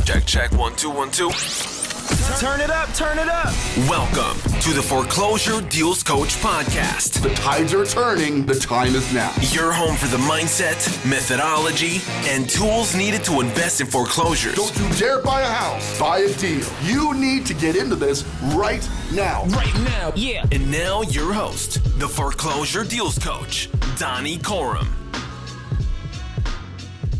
Check, 1 2 1 2. Turn it up. Welcome to the Foreclosure Deals Coach Podcast. The tides are turning. The time is now. Your home for the mindset, methodology, and tools needed to invest in foreclosures. Don't you dare buy a house. Buy a deal. You need to get into this right now. Yeah. And now your host, the Foreclosure Deals Coach, Donny Corum.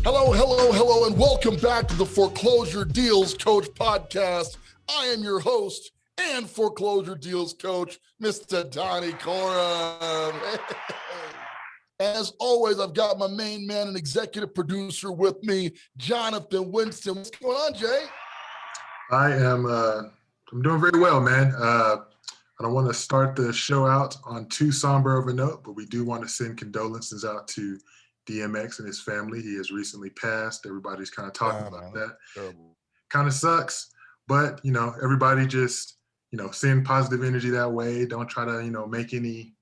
Hello, and welcome back to the Foreclosure Deals Coach Podcast. I am your host and Foreclosure Deals Coach, Mr. Donny Corum. As always, I've got my main man and executive producer with me, Jonathan Winston. What's going on, Jay? I'm doing very well, man. I don't want to start the show out on too somber of a note, but we do want to send condolences out to DMX and his family. He has recently passed. Everybody's kind of talking about that. Terrible. Kind of sucks, but everybody just send positive energy that way. Don't try to make any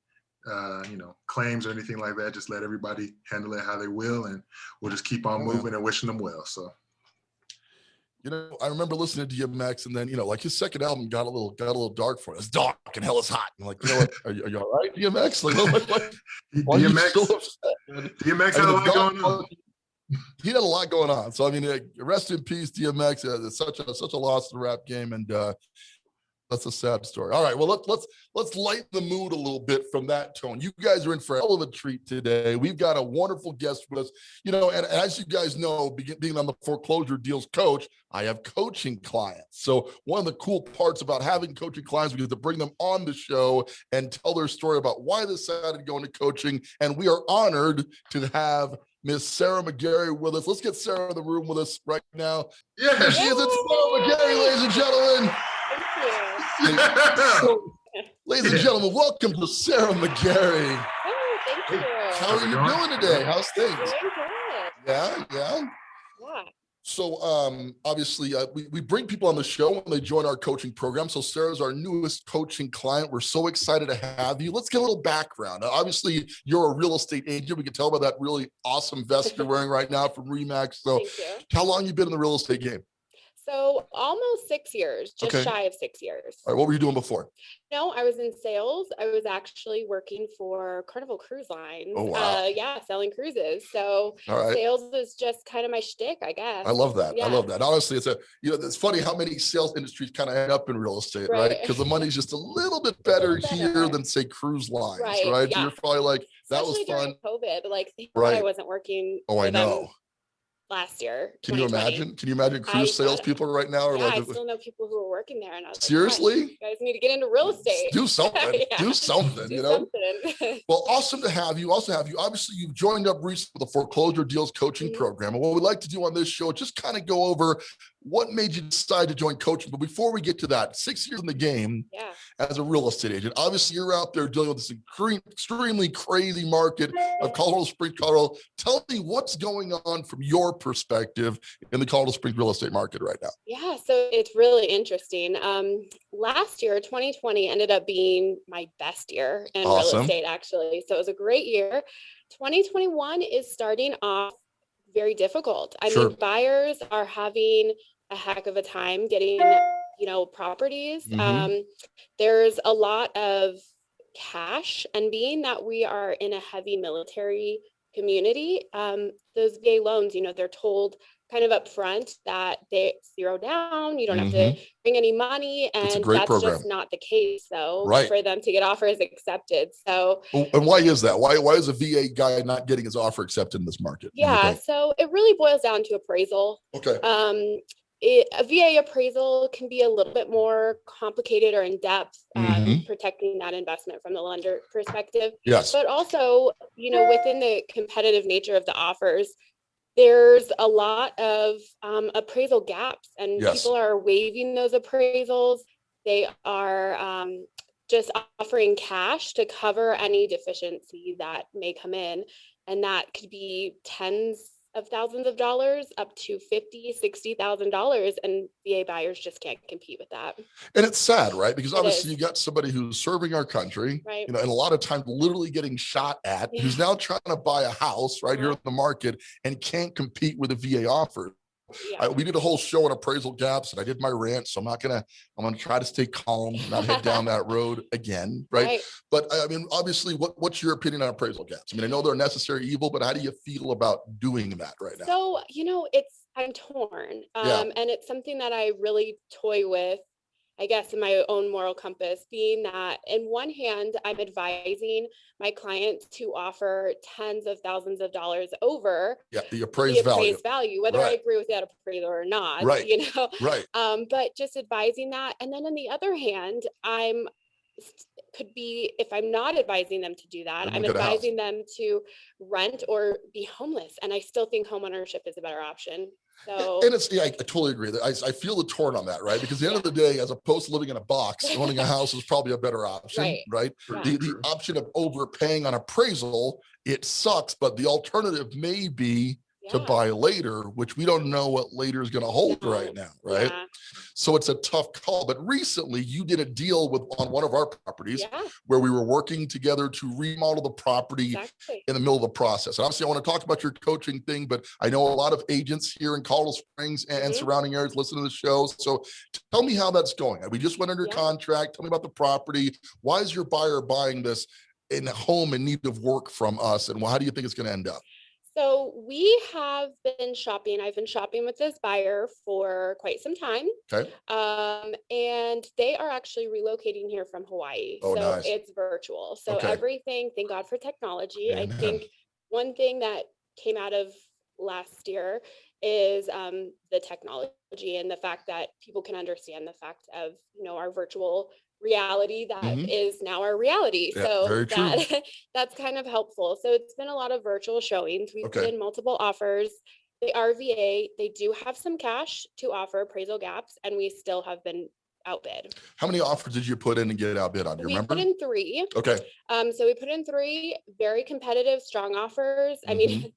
claims or anything like that. Just let everybody handle it how they will, and we'll just keep on moving and wishing them well. So. I remember listening to DMX, and then like his second album got a little dark for us. It's dark and hell is hot. I'm like, what? Are you all right, DMX? Why are you still upset? DMX had a lot going on. He had a lot going on. So rest in peace, DMX. It's such a loss to the rap game, and that's a sad story. All right, well let's lighten the mood a little bit from that tone. You guys are in for a hell of a treat today. We've got a wonderful guest with us. And as you guys know, being on the Foreclosure Deals Coach, I have coaching clients. So one of the cool parts about having coaching clients, we get to bring them on the show and tell their story about why they decided to go into coaching. And we are honored to have Miss Sarah McGarry with us. Let's get Sarah in the room with us right now. Yeah, Here she is. It's Sarah McGarry, ladies and gentlemen. So, ladies and gentlemen, welcome to Sarah McGarry. Oh, thank you. How are you doing today? How's things? Doing good. Yeah. Yeah. So obviously we bring people on the show when they join our coaching program. So Sarah's our newest coaching client. We're so excited to have you. Let's get a little background. Obviously, you're a real estate agent. We can tell by that really awesome vest you're wearing right now from Remax. So Thank you. how long you been in the real estate game? So almost 6 years, just Okay. shy of 6 years. All right, what were you doing before? No, I was in sales. I was actually working for Carnival Cruise Lines. Oh, wow. Selling cruises. So All right. sales is just kind of my shtick, I guess. I love that. Yeah. I love that. Honestly, it's funny how many sales industries kind of end up in real estate, right? Right. Because the money's just a little bit better here than say cruise lines, right? Right, yeah. You're probably like, that was Especially fun. during COVID. Like, thank Right. God I wasn't working. Oh, I for them know. Last year. Can you 2020. imagine? Can you imagine I cruise thought- salespeople right now? Or Yeah, I like, still know people who are working there, and I was like, seriously? "Gosh, you guys need to get into real estate. Do something. Yeah. Do something. Do something." Well, awesome to have you. Obviously, you've joined up recently with the Foreclosure Deals Coaching Mhm. Program. And what we like to do on this show, just kind of go over what made you decide to join coaching. But before we get to that, 6 years in the game Yeah. as a real estate agent, obviously you're out there dealing with this extremely crazy market of Colorado Springs, Colorado. Tell me what's going on from your perspective in the Colorado Springs real estate market right now. Yeah, so it's really interesting. Last year, 2020 ended up being my best year in Awesome. real estate, actually. So it was a great year. 2021 is starting off very difficult. I Sure. mean, buyers are having a heck of a time getting, properties. Mhm. There's a lot of cash, and being that we are in a heavy military community, those VA loans, they're told kind of upfront that they zero down, you don't have to bring any money, It's a and great that's program. just not the case, though, Right. for them to get offers accepted. So And why is that? Why is a VA guy not getting his offer accepted in this market? What do you yeah, think? so it really boils down to appraisal. Okay. A VA appraisal can be a little bit more complicated or in depth, protecting that investment from the lender perspective. Yes. But also, within the competitive nature of the offers, there's a lot of appraisal gaps, and Yes. people are waiving those appraisals. They are just offering cash to cover any deficiency that may come in. And that could be tens of thousands of dollars up to $50,000, $60,000, and VA buyers just can't compete with that. And it's sad, right? Because It obviously is. you got somebody who's serving our country, Right. and a lot of times literally getting shot at, who's now trying to buy a house right here in the market and can't compete with a VA offer. Yeah. we did a whole show on appraisal gaps, and I did my rant. So I'm gonna try to stay calm, not head down that road again, right? But I mean, obviously, what's your opinion on appraisal gaps? I mean, I know they're a necessary evil, but how do you feel about doing that right now? So, I'm torn. And it's something that I really toy with, I guess, in my own moral compass, being that in one hand, I'm advising my clients to offer tens of thousands of dollars over the appraised value, whether I agree with that appraisal or not, but just advising that. And then on the other hand, could be, if I'm not advising them to do that, I'm advising them to rent or be homeless. And I still think homeownership is a better option. So, and I totally agree. I feel the torn on that, right? Because at the end of the day, as opposed to living in a box, owning a house is probably a better option, right? Yeah. The option of overpaying on appraisal, it sucks, but the alternative may be to buy later, which we don't know what later is going to hold right now, right? Yeah. So it's a tough call. But recently you did a deal on one of our properties where we were working together to remodel the property in the middle of the process. And obviously I want to talk about your coaching thing, but I know a lot of agents here in Colorado Springs and surrounding areas listen to the show. So tell me how that's going. We just went under contract. Tell me about the property. Why is your buyer buying this in a home in need of work from us? And how do you think it's going to end up? So we have been shopping. I've been shopping with this buyer for quite some time. Okay. And they are actually relocating here from Hawaii. Oh, so nice. It's virtual. So everything, thank God for technology. Amen. I think one thing that came out of last year is the technology and the fact that people can understand the fact of, our virtual reality that is now our reality. So that's kind of helpful. So it's been a lot of virtual showings. We've done multiple offers. The RVA, they do have some cash to offer appraisal gaps, and we still have been outbid. How many offers did you put in and get outbid on? Do you remember? We put in 3. Okay. So we put in 3 very competitive, strong offers. I mean,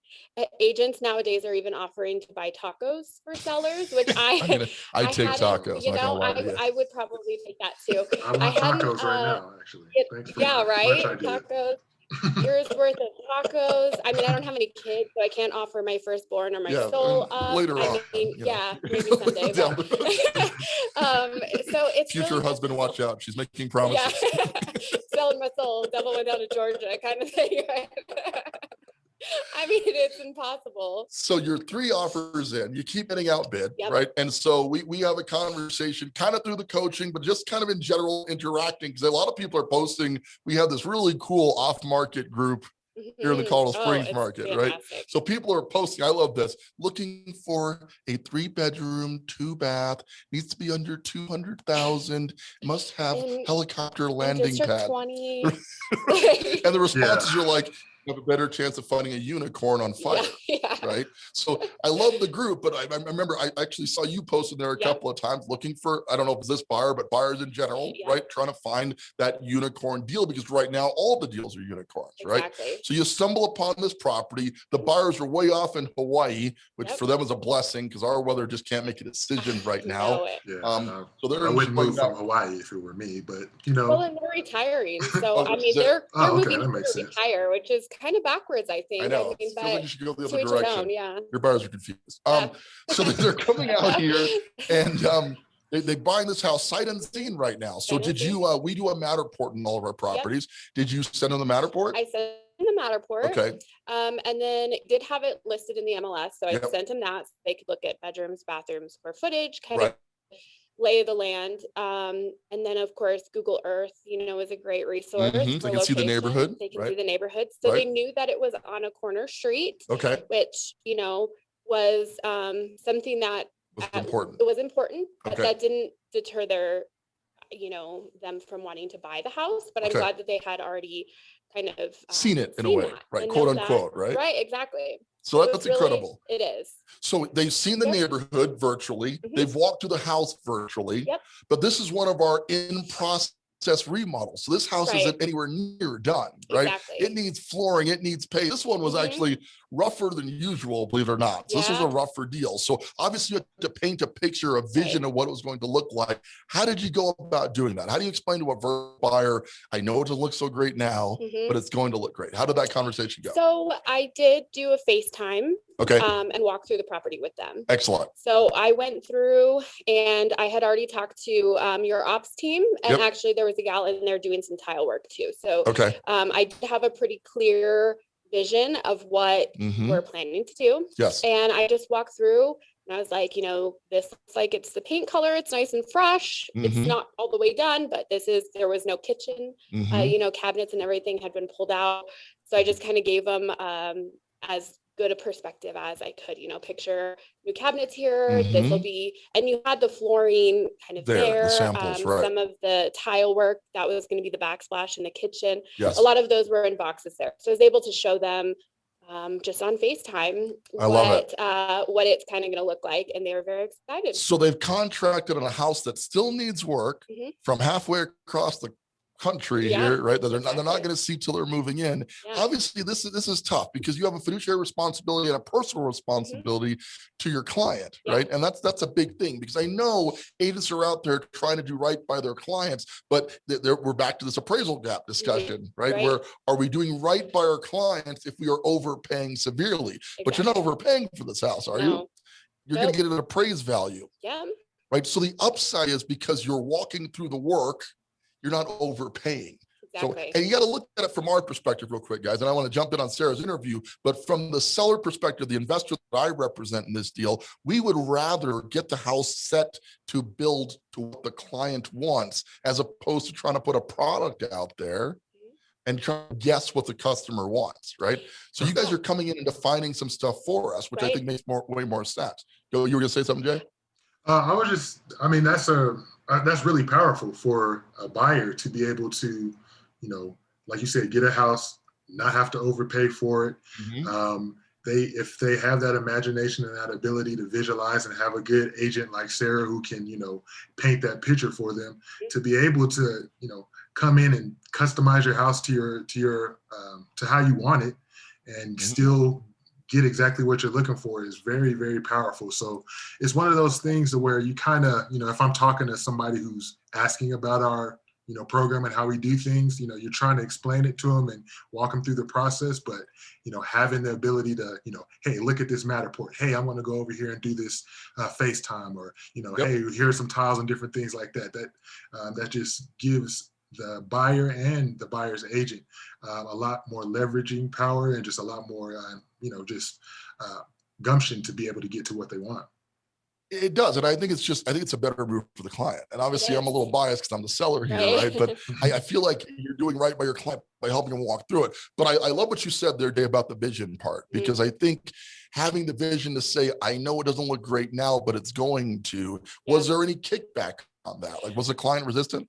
agents nowadays are even offering to buy tacos for sellers, which I take tacos. I would probably take that too. I want tacos right now, actually. Tacos. Year's worth of tacos. I mean, I don't have any kids, so I can't offer my firstborn or my soul up. Later on. Maybe someday. So it's future really husband, watch out. She's making promises. Selling my soul, devil went down to Georgia kind of thing, right? I mean, it's impossible. So you're 3 offers in, you keep getting outbid, right? And so we have a conversation kind of through the coaching, but just kind of in general interacting, because a lot of people are posting. We have this really cool off-market group here in the Colorado Springs market, fantastic. Right? So people are posting, I love this, looking for a 3-bedroom, 2-bath, needs to be under 200,000, must have helicopter landing pad. 20. And the responses are like, you have a better chance of finding a unicorn on fire, right? So I love the group, but I remember I actually saw you posted there a couple of times looking for, I don't know if it's this buyer, but buyers in general, right? Trying to find that unicorn deal, because right now all the deals are unicorns, right? So you stumble upon this property. The buyers are way off in Hawaii, which for them is a blessing, because our weather just can't make a decision right now. So I wouldn't move from Hawaii if it were me, but Well, and they're retiring, so I mean they're moving to retire, which is kind of backwards, I think. I know. But like you should go the other direction. Your buyers are confused. So they're coming out here and they buying this house sight unseen right now. So did you, we do a Matterport in all of our properties. Did you send them the Matterport? I sent them the Matterport. Okay. And then did have it listed in the MLS. So I sent them that so they could look at bedrooms, bathrooms, square footage, kind of lay of the land. And then of course, Google Earth, is a great resource. They can see the neighborhood. They can see the neighborhood. So they knew that it was on a corner street, which, was something that important. It was important, but that didn't deter them from wanting to buy the house. But I'm glad that they had already kind of seen it in a way, right? Quote unquote, right? Right, exactly. So that's incredible. It is. So they've seen the neighborhood virtually. They've walked through the house virtually. But this is one of our in-process remodels. So this house isn't anywhere near done, right? Exactly. It needs flooring. It needs paint. This one was actually rougher than usual, believe it or not. So this was a rougher deal. So obviously you have to paint a picture, a vision of what it was going to look like. How did you go about doing that? How do you explain to a buyer, I know it doesn't look so great now, but it's going to look great? How did that conversation go? So I did do a FaceTime Okay. and walk through the property with them. Excellent. So I went through and I had already talked to your ops team, and actually there was a gal in there doing some tile work too. So okay. I did have a pretty clear vision of what we're planning to do. Yes. And I just walked through and I was like, this looks like it's the paint color. It's nice and fresh. It's not all the way done, but there was no kitchen, cabinets and everything had been pulled out. So I just kind of gave them as good a perspective as I could, picture new cabinets here. This will be, and you had the flooring kind of there, the samples, right. Some of the tile work that was going to be the backsplash in the kitchen. Yes. A lot of those were in boxes there. So I was able to show them just on FaceTime what it's kind of going to look like. And they were very excited. So they've contracted on a house that still needs work from halfway across the country here, right? That they're not going to see till they're moving in. Obviously, this is tough because you have a fiduciary responsibility and a personal responsibility to your client, right? And that's a big thing, because I know agents are out there trying to do right by their clients, but we're back to this appraisal gap discussion, right? Where are we doing right by our clients if we are overpaying severely? But you're not overpaying for this house, are you? You're going to get an appraised value, right? So the upside is because you're walking through the work, you're not overpaying. Exactly. So, and you got to look at it from our perspective real quick, guys. And I want to jump in on Sarah's interview, but from the seller perspective, the investor that I represent in this deal, we would rather get the house set to build to what the client wants, as opposed to trying to put a product out there and try to guess what the customer wants, right? So you guys are coming in and defining some stuff for us, which I think makes way more sense. You were going to say something, Jay? That's really powerful for a buyer to be able to, like you said, get a house, not have to overpay for it. If they have that imagination and that ability to visualize and have a good agent like Sarah who can, paint that picture for them, to be able to, come in and customize your house to how you want it, and still get exactly what you're looking for, is very, very powerful. So it's one of those things where you kind of, if I'm talking to somebody who's asking about our, program and how we do things, you're trying to explain it to them and walk them through the process, but, having the ability to, hey, look at this Matterport. Hey, I'm going to go over here and do this FaceTime, or, hey, here's some tiles and different things like that. That just gives the buyer and the buyer's agent a lot more leveraging power, and just a lot more, gumption to be able to get to what they want. It does. And I think it's a better move for the client. And obviously I'm a little biased because I'm the seller here, right? But I feel like you're doing right by your client by helping them walk through it. But I love what you said there, Dave, about the vision part, because I think having the vision to say, I know it doesn't look great now, but it's going to, was there any kickback on that? Like, was the client resistant?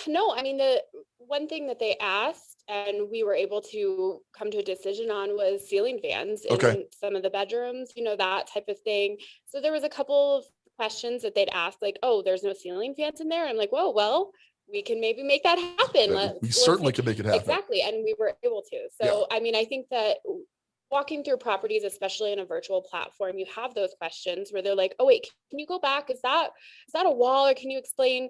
No, I mean, the one thing that they asked and we were able to come to a decision on was ceiling fans in some of the bedrooms, that type of thing. So there was a couple of questions that they'd asked, like, oh, there's no ceiling fans in there. I'm like, whoa, well, we can maybe make that happen. We certainly can make it happen. Exactly. And we were able to. So, I mean, I think that walking through properties, especially in a virtual platform, you have those questions where they're like, oh, wait, can you go back? Is that a wall? Or can you explain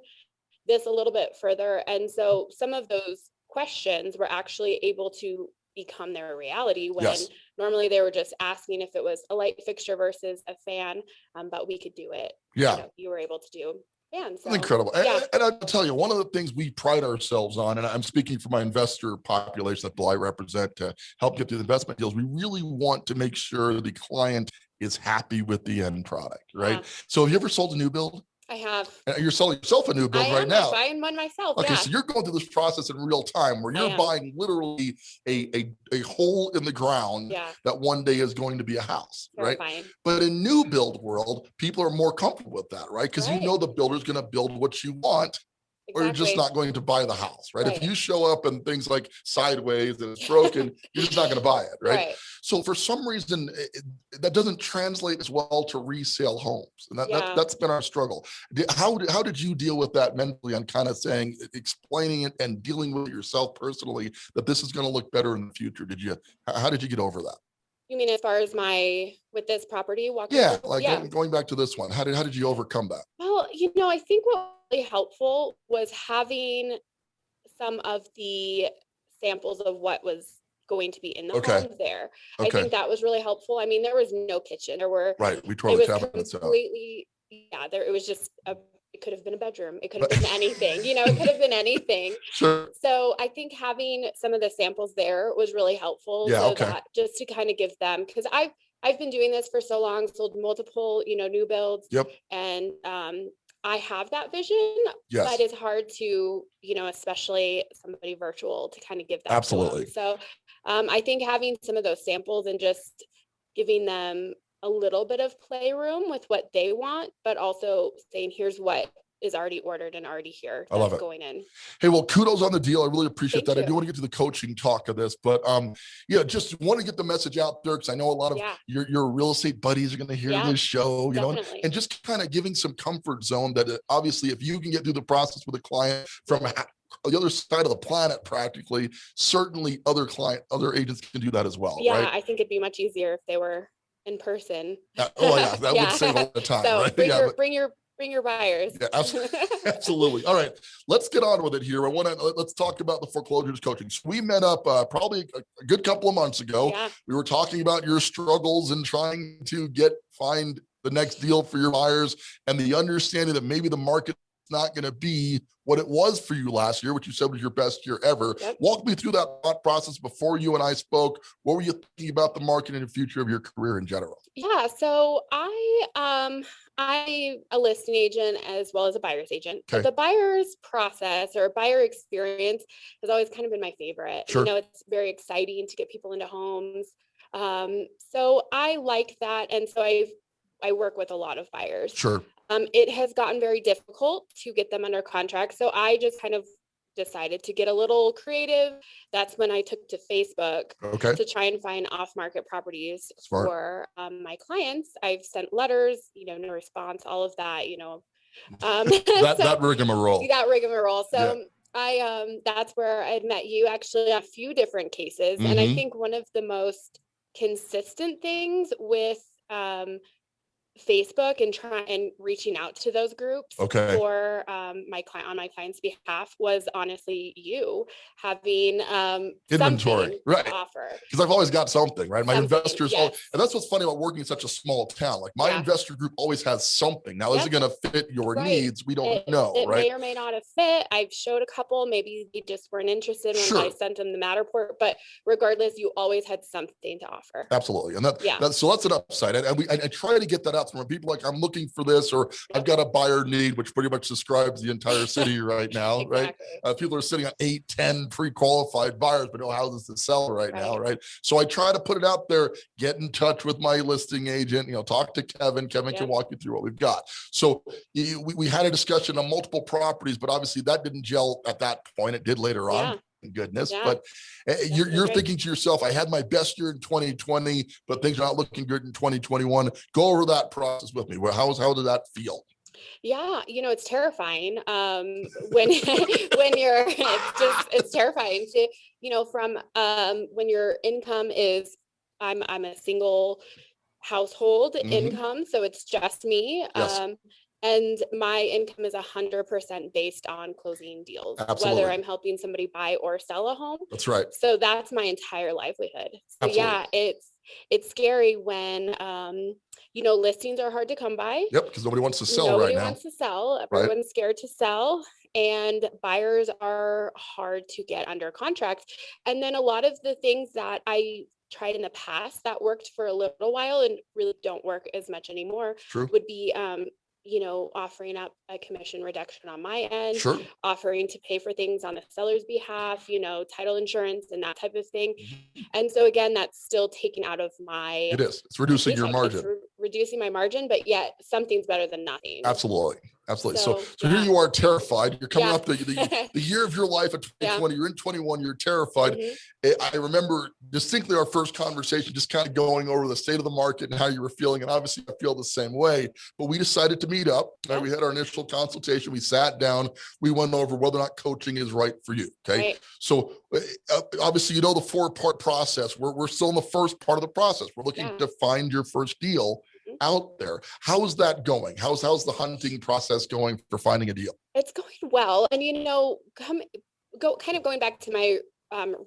this a little bit further? And so some of those questions were actually able to become their reality, when normally they were just asking if it was a light fixture versus a fan, but we could do it. You were able to do fans. So, incredible. And I'll tell you, one of the things we pride ourselves on, and I'm speaking for my investor population that I represent to help get through the investment deals, we really want to make sure the client is happy with the end product, right? So have you ever sold a new build? I have. And you're selling yourself a new build right now. I'm buying one myself. Okay, so you're going through this process in real time, where you're buying literally a hole in the ground that one day is going to be a house, right? But in new build world, people are more comfortable with that, right? Because you know the builder's going to build what you want, or you're just not going to buy the house, right? If you show up and things like sideways and it's broken, you're just not going to buy it, right? So for some reason, that doesn't translate as well to resale homes. And that's been our struggle. How did you deal with that mentally, on kind of saying, explaining it and dealing with it yourself personally, that this is going to look better in the future? How did you get over that? You mean as far as with this property? Going back to this one, how did you overcome that? Well, I think what was really helpful was having some of the samples of what was going to be in the Okay. homes there. I Okay. think that was really helpful. I mean, there was no kitchen. There were, Right. We it tore the was cabinets out. completely, yeah, there, it was just it could have been a bedroom. It could have been anything, you know, it could have been anything. Sure. So I think having some of the samples there was really helpful. Yeah, So okay. that just to kind of give them, because I've been doing this for so long, sold multiple, you know, new builds. Yep. And I have that vision, Yes. but it's hard to, you know, especially somebody virtual, to kind of give that to Absolutely. them. So I think having some of those samples and just giving them a little bit of playroom with what they want, but also saying, here's what is already ordered and already here. I love that's it. going in. Hey, well, kudos on the deal. I really appreciate Thank that. I do you. want to get to the coaching talk of this, but yeah, just want to get the message out there because I know a lot of Yeah. your real estate buddies are going to hear Yeah, this show, you know, definitely. and just kind of giving some comfort zone that obviously if you can get through the process with a client from the other side of the planet, practically, certainly other agents can do that as well. Yeah, Right? I think it'd be much easier if they were in person. Oh yeah, that Yeah. would save a lot of time, So right? bring Yeah, your buyers. yeah, absolutely. All right, let's get on with it here. Let's talk about the foreclosures coaching. So we met up probably a good couple of months ago. Yeah. We were talking about your struggles and trying to find the next deal for your buyers and the understanding that maybe the market's not going to be what it was for you last year, which you said was your best year ever. Yep. Walk me through that thought process before you and I spoke. What were you thinking about the market and the future of your career in general? Yeah, so I'm a listing agent as well as a buyer's agent. But Okay. the buyer's process or buyer experience has always kind of been my favorite. Sure. You know, it's very exciting to get people into homes. So I like that. And so I work with a lot of buyers. Sure. It has gotten very difficult to get them under contract. So I just kind of decided to get a little creative. That's when I took to Facebook Okay. to try and find off-market properties Smart. for my clients. I've sent letters, you know, no response, all of that, you know. That rigmarole. That rigmarole. So Yeah. that's where I'd met you actually on a few different cases. And I Mhm. think one of the most consistent things with Facebook and reaching out to those groups Okay. for my client's behalf was honestly you having Inventory, something right. to offer. Because I've always got something, right? My Something, investors, yes. and that's what's funny about working in such a small town. Like my Yeah. investor group always has something. Now, is it Yep. going to fit your Right. needs? We don't know, It right? may or may not have fit. I've showed a couple, maybe they just weren't interested when I Sure. sent them the Matterport, but regardless, you always had something to offer. Absolutely. And Yeah. so that's an upside. And I try to get that out. So when people are like, I'm looking for this, or I've got a buyer need, which pretty much describes the entire city right now, right? Exactly. People are sitting on 8, 10 pre-qualified buyers, but no houses to sell right now, Right. right? So I try to put it out there, get in touch with my listing agent, you know, talk to Kevin. Kevin can Yep. walk you through what we've got. So we had a discussion on multiple properties, but obviously that didn't gel at that point. It did later on. Yeah. Thank goodness. Yeah. But you're Definitely. thinking to yourself, I had my best year in 2020, but things are not looking good in 2021. Go over that process with me. How did that feel? Yeah, you know, it's terrifying when when you're it's terrifying to, you know, from when your income is I'm a single household Mhm. income, so it's just me. Yes. And my income is 100% based on closing deals, Absolutely. whether I'm helping somebody buy or sell a home. That's right. So that's my entire livelihood. So Absolutely. yeah, it's scary when you know, listings are hard to come by. Yep, because nobody wants to sell Nobody right now. wants to sell. Everyone's scared to sell, and buyers are hard to get under contract. And then a lot of the things that I tried in the past that worked for a little while and really don't work as much anymore True. would be you know, offering up a commission reduction on my end, Sure. offering to pay for things on the seller's behalf, you know, title insurance and that type of thing. Mhm. And so again, that's still taken out of my It is. It's reducing your paycheck. It's margin. reducing my margin, but yet something's better than nothing. Absolutely. Absolutely. So So, here yeah. you are terrified. You're coming Yeah. up the year of your life of 2020. You're in 21. You're terrified. Mhm. I remember distinctly our first conversation, just kind of going over the state of the market and how you were feeling. And obviously I feel the same way, but we decided to meet up. Yeah. We had our initial consultation. We sat down, we went over whether or not coaching is right for you. Okay. Right. So obviously, you know, the 4-part process, we're still in the first part of the process. We're looking Yeah. to find your first deal Mhm. out there. How's that going? How's the hunting process going for finding a deal? It's going well. And you know, kind of going back to my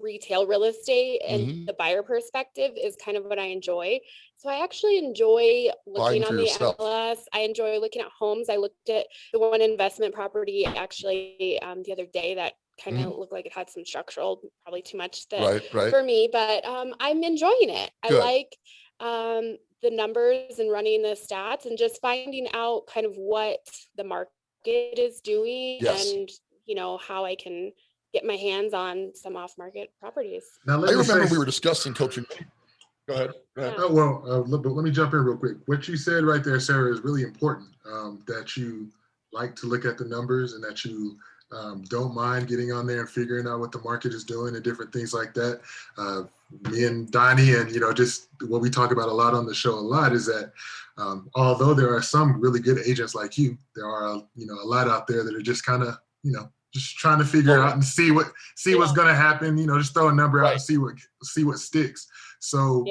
retail real estate, and the buyer perspective is kind of what I enjoy. So I actually enjoy looking on the yourself. MLS. I enjoy looking at homes. I looked at the one investment property actually the other day that kind of looked like it had some structural, probably too much for me, but I'm enjoying it. Good. I like the numbers and running the stats and just finding out kind of what the market is doing and, you know, how I can get my hands on some off-market properties. Now, I remember we were discussing coaching. Go ahead. Oh, well, but let me jump in real quick. What you said right there, Sarah, is really important, that you like to look at the numbers and that you don't mind getting on there and figuring out what the market is doing and different things like that. Me and Donny, and, you know, just what we talk about a lot on the show a lot is that although there are some really good agents like you, there are, you know, a lot out there that are just kind of, you know, just trying to figure out and see what's going to happen, you know, just throw a number out and see what sticks. So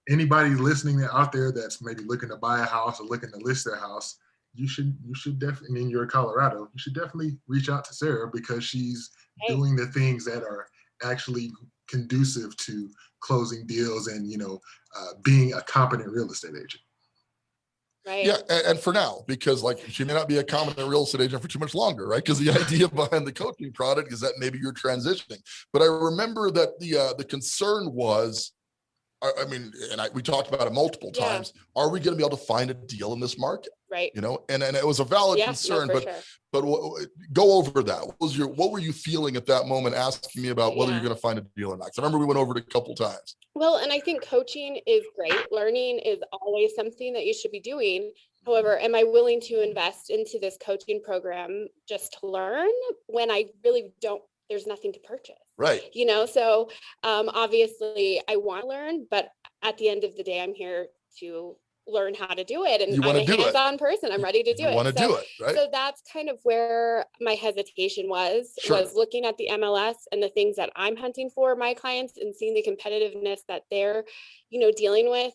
anybody listening out there that's maybe looking to buy a house or looking to list their house, you should definitely, I mean, you're in Colorado, you should definitely reach out to Sarah because she's doing the things that are actually conducive to closing deals and, you know, being a competent real estate agent. Right. Yeah, and for now, because like she may not be a competent real estate agent for too much longer, right? Because the idea behind the coaching product is that maybe you're transitioning. But I remember that the concern was, I mean, and we talked about it multiple times. Are we going to be able to find a deal in this market? Right. You know, and it was a valid concern, but go over that. What were you feeling at that moment, asking me about whether you're going to find a deal or not? 'Cause I remember we went over it a couple times. Well, and I think coaching is great. Learning is always something that you should be doing. However, am I willing to invest into this coaching program just to learn when I really don't? There's nothing to purchase. Right. You know, so obviously I want to learn, but at the end of the day, I'm here to learn how to do it. And I'm a hands-on person. I'm ready to do it. You want to do it, right? So that's kind of where my hesitation was looking at the MLS and the things that I'm hunting for my clients and seeing the competitiveness that they're, you know, dealing with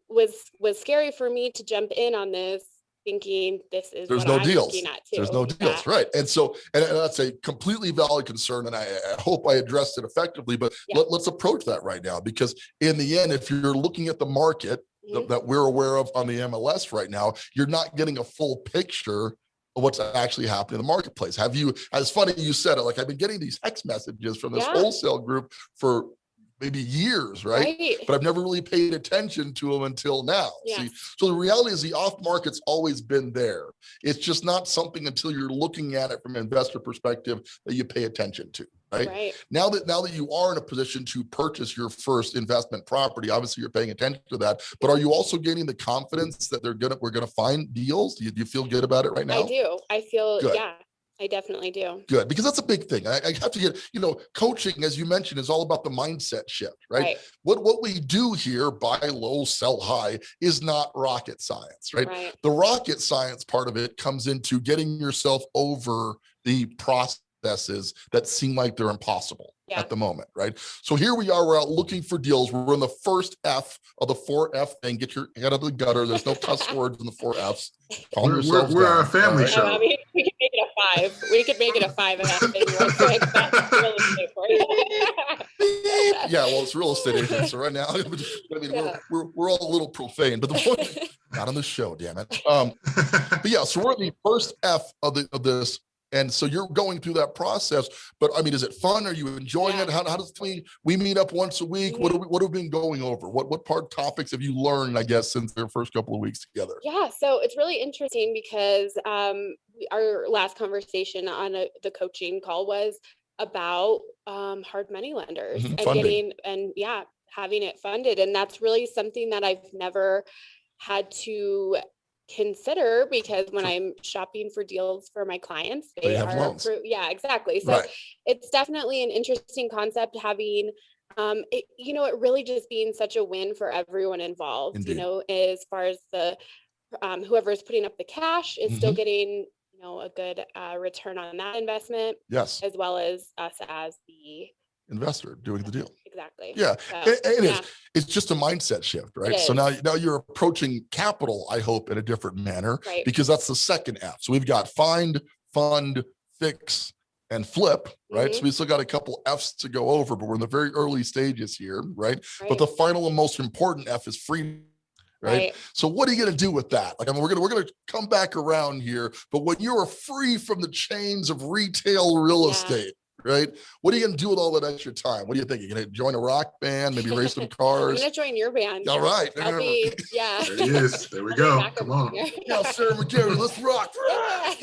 was scary for me to jump in on this thinking this is there's what no I'm deals. looking at too. There's no deals, right? And so, and that's a completely valid concern, and I hope I addressed it effectively. But let's approach that right now, because in the end, if you're looking at the market that we're aware of on the MLS right now, you're not getting a full picture of what's actually happening in the marketplace. Have you? As funny you said it, like I've been getting these text messages from this wholesale group for maybe years, right? But I've never really paid attention to them until now. See, so the reality is the off market's always been there. It's just not something until you're looking at it from an investor perspective that you pay attention to, right? Now that you are in a position to purchase your first investment property, obviously you're paying attention to that, but are you also gaining the confidence that we're gonna find deals? Do you feel good about it right now? I do. I feel, I definitely do. Good, because that's a big thing. I have to get, you know, coaching, as you mentioned, is all about the mindset shift, right? What we do here, buy low, sell high, is not rocket science, right? The rocket science part of it comes into getting yourself over the processes that seem like they're impossible at the moment, right? So here we are, we're out looking for deals. We're in the first F of the 4F thing. Get your head out of the gutter. There's no cuss words in the 4 Fs. We're a family show. I mean, we could make it a 5. We could make it a 5 and that thing real quick. That's real estate for you. Yeah, well, it's real estate agents. So right now, I mean, we're all a little profane, but the point, not on the show, damn it. But yeah, so we're in the first F of this. And so you're going through that process, but I mean, is it fun? Are you enjoying it? How does we meet up once a week? What have we been going over? What topics have you learned, I guess, since their first couple of weeks together? Yeah, so it's really interesting because our last conversation on the coaching call was about hard money lenders and funding. having it funded. And that's really something that I've never had to consider, because when I'm shopping for deals for my clients, they have are loans. Exactly. So it's definitely an interesting concept, having it really just being such a win for everyone involved. Indeed. You know, as far as the whoever's putting up the cash is still getting a good return on that investment, as well as us as the investor doing the deal. Exactly. Yeah. So, it's just a mindset shift, right? So now you're approaching capital, I hope, in a different manner, because that's the second F. So we've got find, fund, fix, and flip, right? Mhm. So we still got a couple F's to go over, but we're in the very early stages here, right? But Right. the final and most important F is freedom. Right. So what are you going to do with that? Like, I mean, we're going to come back around here, but when you are free from the chains of retail real Yeah. estate, right? What are you going to do with all that extra time? What do you think? You're going to join a rock band, maybe race some I'm cars? gonna join your band. All right. I'll be, yeah. There he is. There we I'll be go. backup Come on. singer. Now, Sarah McGarry, let's rock. Yeah.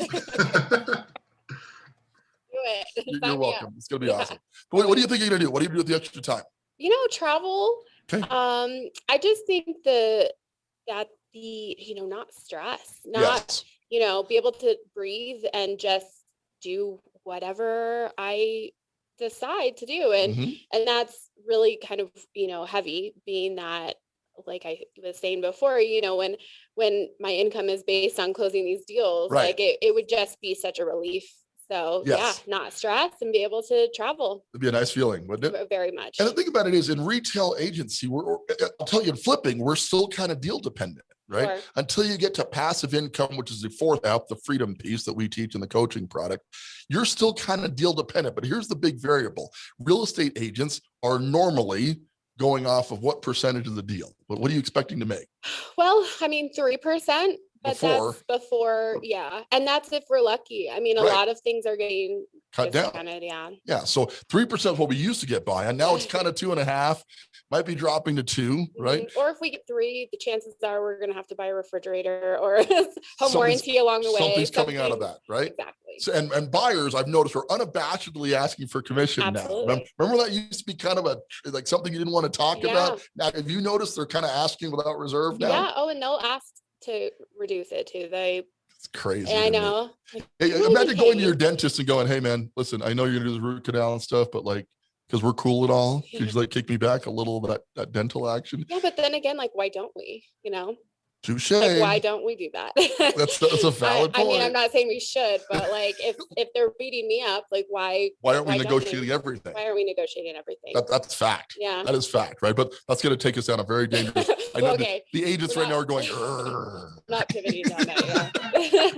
Do it. You're Sign me up. welcome. It's going to be Yeah. awesome. But what do you think you're going to do? What do you do with the extra time? Travel. Okay. I just think that not stress, not, Yes. be able to breathe and just do whatever I decide to do. Mhm. And that's really kind of, heavy, being that, like I was saying before, when my income is based on closing these deals, Right. like it would just be such a relief. So Yes. not stress and be able to travel It'd be a nice feeling, wouldn't it? very much. And the thing about it is, in retail agency, I'll tell you, in flipping, we're still kind of deal dependent, right? Sure. Until you get to passive income, which is the fourth app, the freedom piece that we teach in the coaching product, you're still kind of deal dependent. But here's the big variable. Real estate agents are normally going off of what percentage of the deal? What are you expecting to make? Well, 3%, but Before. that's before, yeah. And that's if we're lucky. A Right. lot of things are getting Cut down. discounted, yeah. Yeah. So 3% is what we used to get by. And now it's kind of 2.5, might be dropping to 2, right? Mhm. Or if we get 3, the chances are we're going to have to buy a refrigerator or home Something's- warranty along the way. Something's coming out of that, right? Exactly. So, and buyers, I've noticed, are unabashedly asking for commission Absolutely. now. Remember that used to be kind of like something you didn't want to talk about? Now, have you noticed they're kind of asking without reserve now? Yeah. Oh, and they'll ask to reduce it too. It's crazy. I to me. know. Hey, really imagine going to paying. your dentist and going, "Hey man, listen, I know you're gonna do the root canal and stuff, but like, because we're cool and all, could you like kick me back a little of that dental action?" Yeah, but then again, why don't we, Touche. why don't we do that? That's a valid I mean, point. I'm not saying we should, but if they're beating me up, why Why aren't we don't negotiating everything? Why are we negotiating everything? That's fact. Yeah. That is fact, right? But that's going to take us down a very dangerous. I know Okay. the agents We're right now are not- going. Not pivoting down that, yeah.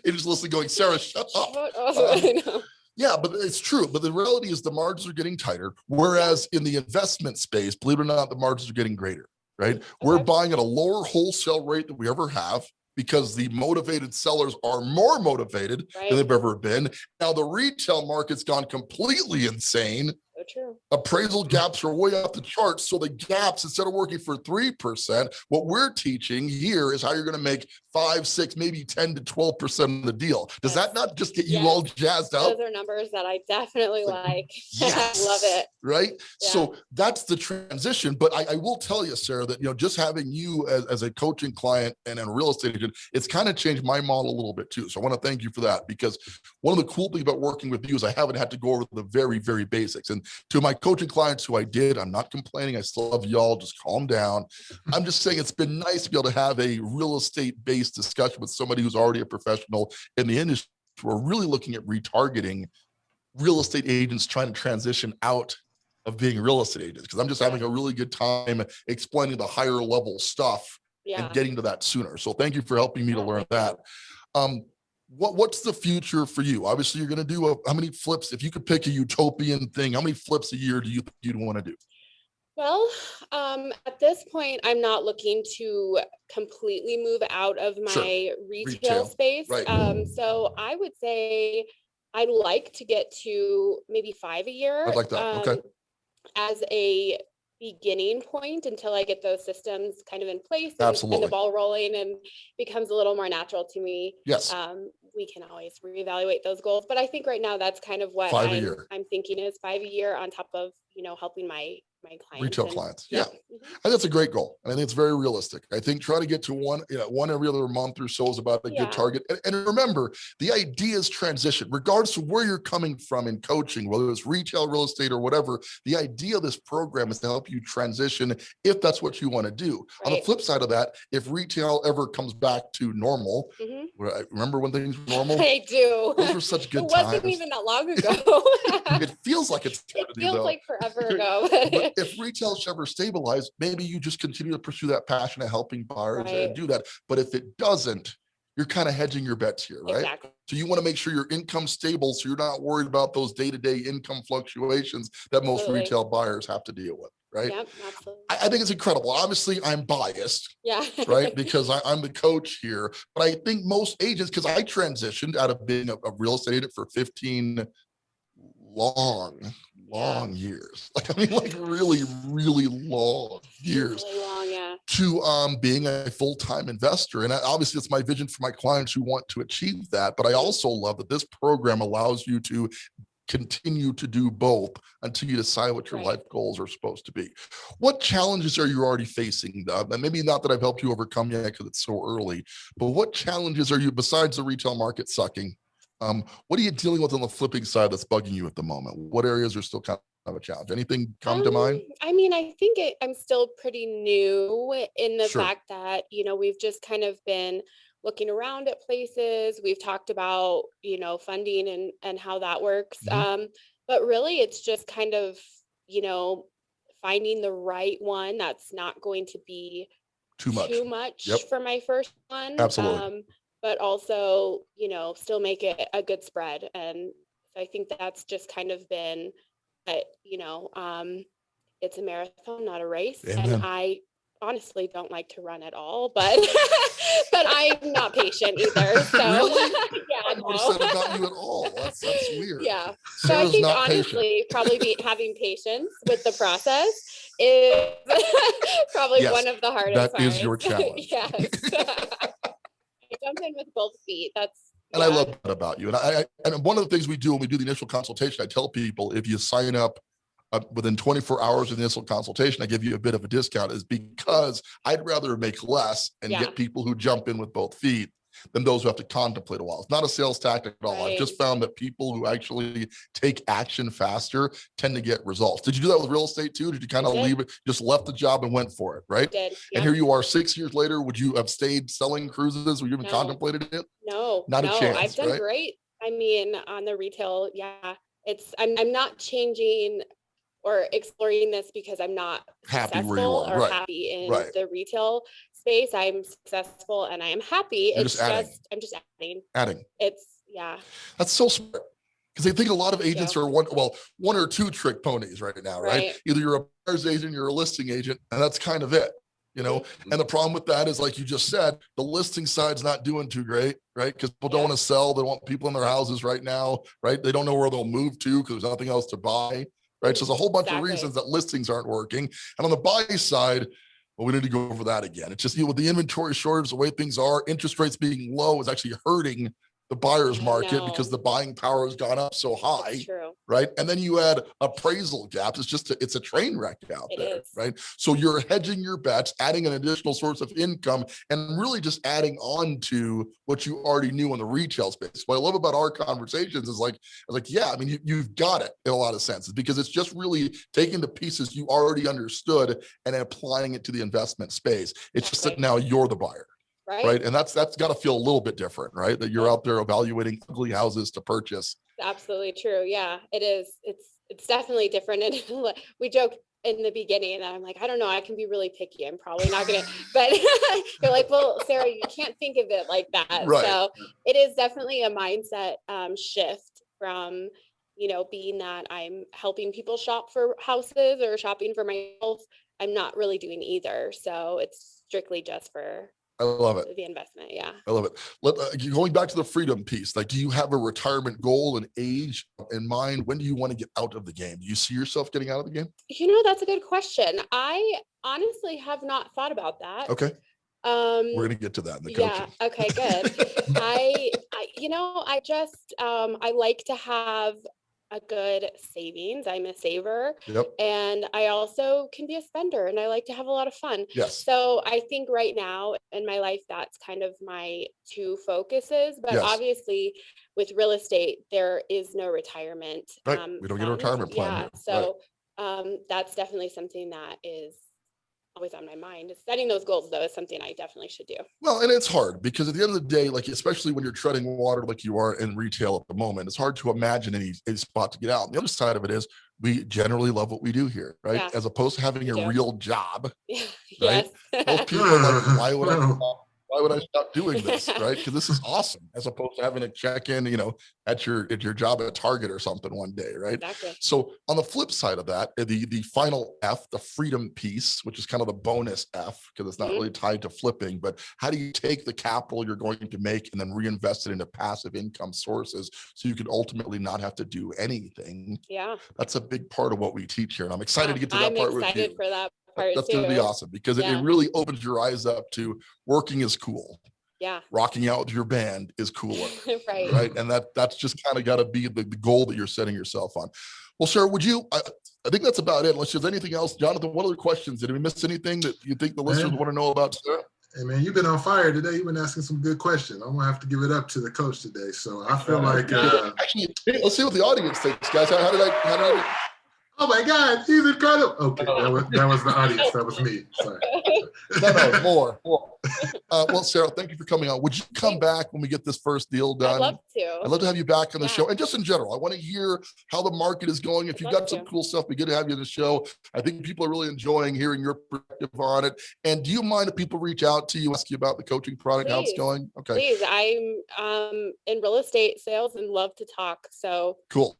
Agents listening, going, "Sarah, shut up." I know. Yeah, but it's true. But the reality is the margins are getting tighter. Whereas in the investment space, believe it or not, the margins are getting greater, right? We're Okay. buying at a lower wholesale rate than we ever have because the motivated sellers are more motivated Right. than they've ever been. Now the retail market's gone completely insane. So true. Appraisal gaps are way off the charts. So the gaps, instead of working for 3%, what we're teaching here is how you're going to make 5, 6, maybe 10 to 12% of the deal. Does Yes. that not just get you Yes. all jazzed up? Those are numbers that I definitely like. Yes. I love it. Right. Yeah. So that's the transition. But I will tell you, Sarah, that, just having you as a coaching client and a real estate agent, it's kind of changed my model a little bit too. So I want to thank you for that, because one of the cool things about working with you is I haven't had to go over the very, very basics. And to my coaching clients who I did, I'm not complaining. I still love y'all. Just calm down. I'm just saying it's been nice to be able to have a real estate based discussion with somebody who's already a professional in the industry. We're really looking at retargeting real estate agents trying to transition out of being real estate agents, because I'm just having a really good time explaining the higher level stuff Yeah. and getting to that sooner. So thank you for helping me to Yeah, learn thank that. What's the future for you? Obviously, you're going to do how many flips? If you could pick a utopian thing, how many flips a year do you think you'd want to do? Well, at this point, I'm not looking to completely move out of my Sure. retail Retail, space. right. So I would say I'd like to get to maybe 5 a year. I'd like that. Okay. As a beginning point until I get those systems kind of in place and Absolutely. the ball rolling and becomes a little more natural to me. Yes. We can always reevaluate those goals, but I think right now that's kind of what 5 a year. I'm thinking is 5 a year on top of, helping my clients. Retail and- clients. Yeah. Mhm. I think that's a great goal. And I think it's very realistic. I think try to get to one every other month or so is about a Yeah. good target. And remember, the idea is transition, regardless of where you're coming from in coaching, whether it's retail, real estate, or whatever. The idea of this program is to help you transition if that's what you want to do. On the Right. flip side of that, if retail ever comes back to normal, Mhm. remember when things were normal? I do. Those were such good It wasn't times. even that long ago. It feels like it's It eternity, feels though. like forever ago. But if retail should ever stabilize, maybe you just continue to pursue that passion of helping buyers Right. and do that. But if it doesn't, you're kind of hedging your bets here, right? Exactly. So you want to make sure your income's stable, so you're not worried about those day-to-day income fluctuations that most Absolutely. retail buyers have to deal with, right? Yep, absolutely. I think it's incredible. Obviously, I'm biased, Yeah. right? Because I'm the coach here, but I think most agents, because I transitioned out of being a real estate agent for 15 long years. Like, I mean, like really, really long years. Really long, yeah. To being a full-time investor. And obviously it's my vision for my clients who want to achieve that. But I also love that this program allows you to continue to do both until you decide what your life goals are supposed to be. What challenges are you already facing? And maybe not that I've helped you overcome yet because it's so early, but what challenges are you, besides the retail market sucking, what are you dealing with on the flipping side that's bugging you at the moment? What areas are still kind of a challenge? Anything come to mind? I mean, I think I'm still pretty new in the Sure. fact that, you know, we've just kind of been looking around at places. We've talked about, you know, funding and how that works. But really it's just kind of, you know, finding the right one that's not going to be Too much. Yep. for my first one. Absolutely. But also, you know, still make it a good spread. And I think that's just kind of been, you know, it's a marathon, not a race. Amen. And I honestly don't like to run at all, but but I'm not patient either. So Really? yeah, I never said about you at all. That's weird. yeah. So Sarah's I think not honestly, probably having patience with the process is probably Yes, one of the hardest that is parts. your challenge. Yes. I jump in with both feet. And I love that about you. And one of the things we do when we do the initial consultation, I tell people, if you sign up within 24 hours of the initial consultation, I give you a bit of a discount, is because I'd rather make less and get people who jump in with both feet than those who have to contemplate a while. It's not a sales tactic at all. I've just found that people who actually take action faster tend to get results. Did you do that with real estate too? Did you kind of leave it, just left the job and went for it, right? Did. And here you are 6 years later. Would you have stayed selling cruises? Would you even contemplated it? No, not a chance. I've done right? great. I mean, on the retail, I'm not changing or exploring this because I'm not happy where you successful are, or happy in the retail space. I'm successful and I am happy. You're it's just adding. I'm just adding. It's That's so smart. Because I think a lot of agents are one or two trick ponies right now, right? Either you're a buyer's agent, you're a listing agent, and that's kind of it, you know? And the problem with that is, like you just said, the listing side's not doing too great, right? Because people don't want to sell. They want people in their houses right now, right? They don't know where they'll move to because there's nothing else to buy, right? So there's a whole bunch of reasons that listings aren't working. And on the buy side, well, we need to go over that again. It's just, with the inventory shortage, the way things are, interest rates being low is actually hurting the buyer's market because the buying power has gone up so high, right? And then you add appraisal gaps. It's just it's a train wreck out there, right? So you're hedging your bets, adding an additional source of income, and really just adding on to what you already knew in the retail space. What I love about our conversations is like, yeah, I mean, you've got it in a lot of senses, because it's just really taking the pieces you already understood and applying it to the investment space. It's just that now you're the buyer. Right. And that's got to feel a little bit different, right? That you're out there evaluating ugly houses to purchase. Absolutely true. Yeah, it is. It's definitely different. And we joked in the beginning that I'm like, I don't know, I can be really picky. I'm probably not going to, but you're like, well, Sarah, you can't think of it like that. Right. So it is definitely a mindset shift from, being that I'm helping people shop for houses or shopping for myself. I'm not really doing either. So it's strictly just for I love it. the investment. Yeah. I love it. Going back to the freedom piece, like, do you have a retirement goal and age in mind? When do you want to get out of the game? Do you see yourself getting out of the game? That's a good question. I honestly have not thought about that. Okay. We're going to get to that in the coaching. Yeah. Okay, good. I like to have a good savings. I'm a saver. Yep. And I also can be a spender, and I like to have a lot of fun. Yes. So I think right now in my life, that's kind of my two focuses. But obviously with real estate, there is no retirement. Right. We don't get a retirement plan. Yeah. So that's definitely something that is always on my mind. Setting those goals, though, is something I definitely should do. Well, and it's hard because at the end of the day, like, especially when you're treading water like you are in retail at the moment, it's hard to imagine any spot to get out. And the other side of it is we generally love what we do here, right? As opposed to having a real job, right? Most people are like, why would I why would I stop doing this, right? Because this is awesome, as opposed to having to check in, at your job at Target or something one day, right? Exactly. So on the flip side of that, the final F, the freedom piece, which is kind of the bonus F, because it's not really tied to flipping, but how do you take the capital you're going to make and then reinvest it into passive income sources so you can ultimately not have to do anything? Yeah. That's a big part of what we teach here. And I'm excited to get to that part with you. I'm excited for that part That's too. going to be awesome, because it really opens your eyes up to working is cool. Yeah. Rocking out with your band is cooler. Right. Right. And that's just kind of got to be the goal that you're setting yourself on. Well, Sarah, I think that's about it. Unless there's anything else. Jonathan, what other questions? Did we miss anything that you think the listeners want to know about Sarah? Hey man, you've been on fire today. You've been asking some good questions. I'm gonna have to give it up to the coach today. So I feel like actually, let's see what the audience thinks, guys. How did I oh my God, he's incredible. Okay, that was the audience. That was me. Sorry. No, more. Well, Sarah, thank you for coming on. Would you come back when we get this first deal done? I'd love to. I'd love to have you back on the show. And just in general, I want to hear how the market is going. If you've got some cool stuff, it'd be good to have you on the show. I think people are really enjoying hearing your perspective on it. And do you mind if people reach out to you, ask you about the coaching product, how it's going? Okay. Please. I'm in real estate sales and love to talk. So cool.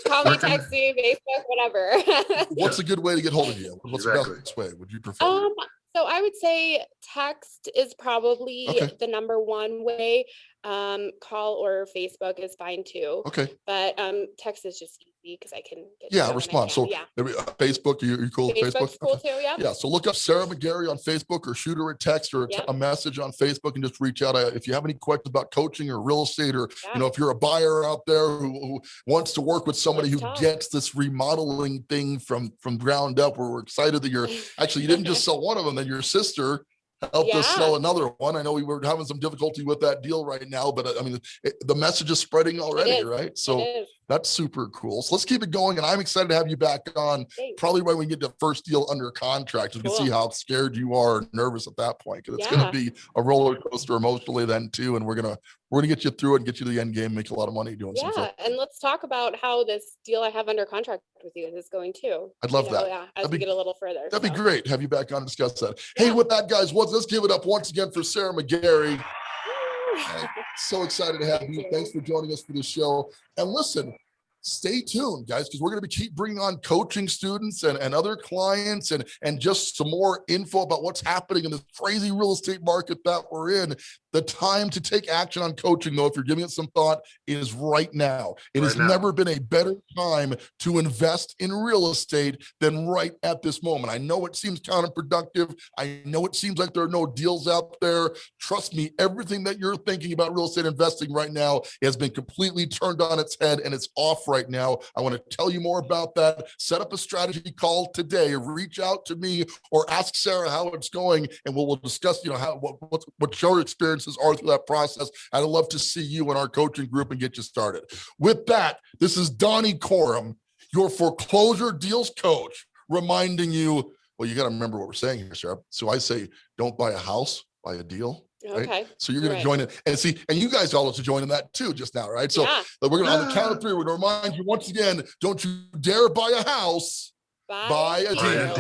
Call me, text me, Facebook, whatever. What's a good way to get hold of you? What's the best way? Would you prefer? So I would say text is probably the number one way. Call or Facebook is fine too. Okay. But text is just easy because I can get respond. So Facebook, you're cool with Facebook? Cool too, yeah. Yeah. So look up Sarah McGarry on Facebook, or shoot her a text or a message on Facebook, and just reach out. If you have any questions about coaching or real estate, or if you're a buyer out there who wants to work with somebody who gets this remodeling thing from ground up, we're excited that you didn't just sell one of them, then your sister helped us sell another one. I know we were having some difficulty with that deal right now, but I mean, the message is spreading already, right? So that's super cool. So let's keep it going. And I'm excited to have you back on. Probably when we get the first deal under contract, you can see how scared you are, nervous at that point, because it's going to be a roller coaster emotionally then too. And we're going to get you through it and get you to the end game, make a lot of money doing some stuff. And let's talk about how this deal I have under contract with you is going too. I'd love that. Yeah, as we get a little further. That'd be great. Have you back on and discuss that. Hey, with that, guys, let's give it up once again for Sarah McGarry. So excited to have you. Thanks for joining us for the show. And listen, stay tuned, guys, because we're going to keep bringing on coaching students and other clients and just some more info about what's happening in this crazy real estate market that we're in. The time to take action on coaching, though, if you're giving it some thought, is right now. It has never been a better time to invest in real estate than right at this moment. I know it seems counterproductive. I know it seems like there are no deals out there. Trust me, everything that you're thinking about real estate investing right now has been completely turned on its head, and it's off right now. I want to tell you more about that. Set up a strategy call today. Reach out to me or ask Sarah how it's going, and we'll discuss, what your experiences are through that process. I'd love to see you in our coaching group and get you started. With that, this is Donny Corum, your foreclosure deals coach, reminding you, well, you got to remember what we're saying here, Sarah. So I say, don't buy a house, buy a deal. Right? Okay. So you're going to join in and see, and you guys all have to join in that too just now, right? So we're going to, on the count of three, we're going to remind you once again, don't you dare buy a house. Buy a deal.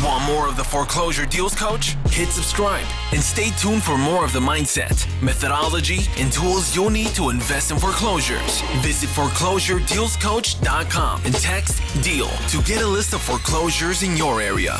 Want more of the Foreclosure Deals Coach? Hit subscribe and stay tuned for more of the mindset, methodology, and tools you'll need to invest in foreclosures. Visit foreclosuredealscoach.com and text DEAL to get a list of foreclosures in your area.